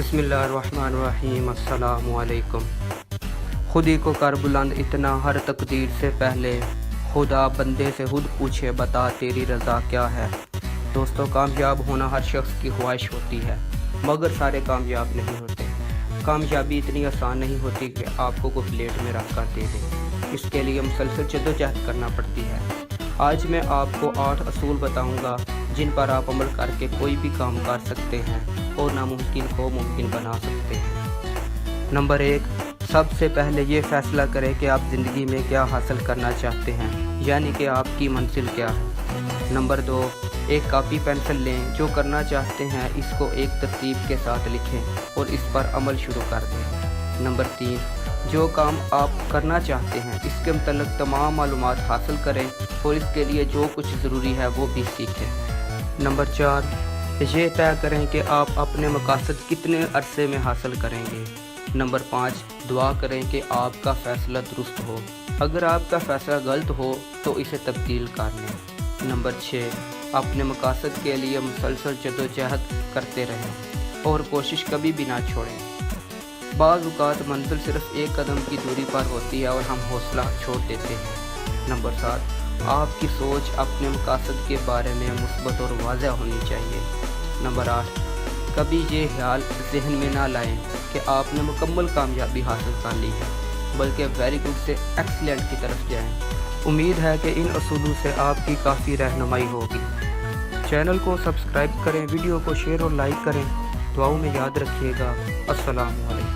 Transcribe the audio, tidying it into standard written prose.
बिस्मिल्लाहिर्रहमानिर्रहीम। अस्सलामु अलैकुम। खुदी को कर बुलंद इतना हर तकदीर से पहले, खुदा बंदे से खुद पूछे बता तेरी रज़ा क्या है। दोस्तों, कामयाब होना हर शख्स की ख्वाहिश होती है, मगर सारे कामयाब नहीं होते। कामयाबी इतनी आसान नहीं होती कि आपको कोई प्लेट में रख कर दे दे। इसके लिए मुसलसल जद्दोजहद करना पड़ती है। आज मैं आपको 8 असूल बताऊंगा जिन पर आप अमल करके कोई भी काम कर सकते हैं और नामुमकिन को मुमकिन बना सकते हैं। नंबर 1, सबसे पहले ये फैसला करें कि आप ज़िंदगी में क्या हासिल करना चाहते हैं, यानी कि आपकी मंजिल क्या है। नंबर 2, एक कॉपी पेंसिल लें, जो करना चाहते हैं इसको एक तरतीब के साथ लिखें और इस पर अमल शुरू कर दें। नंबर 3, जो काम आप करना चाहते हैं इसके मतलब तमाम मालूमात हासिल करें और इसके लिए जो कुछ ज़रूरी है वो भी सीखें। नंबर 4, ये तय करें कि आप अपने मकासद कितने अरसे में हासिल करेंगे। नंबर 5, दुआ करें कि आपका फ़ैसला दुरुस्त हो। अगर आपका फ़ैसला गलत हो तो इसे तब्दील कर लें। नंबर 6, अपने मकासद के लिए मुसलसल जद्दोजहद करते रहें और कोशिश कभी भी ना छोड़ें। बाज़ औक़ात मंजिल सिर्फ़ एक कदम की दूरी पर होती है और हम हौसला छोड़ देते हैं। नंबर 7, आपकी सोच अपने मकासद के बारे में मुस्बत और वाज़ह होनी चाहिए। नंबर 8, कभी ये ख्याल जहन में ना लाएं कि आपने मुकम्मल कामयाबी हासिल कर ली है, बल्कि वेरी गुड से एक्सीलेंट की तरफ जाएं। उम्मीद है कि इन असूलों से आपकी काफ़ी रहनुमाई होगी। चैनल को सब्सक्राइब करें, वीडियो को शेयर और लाइक करें। दुआओं में याद रखिएगा। अस्सलामु अलैकुम।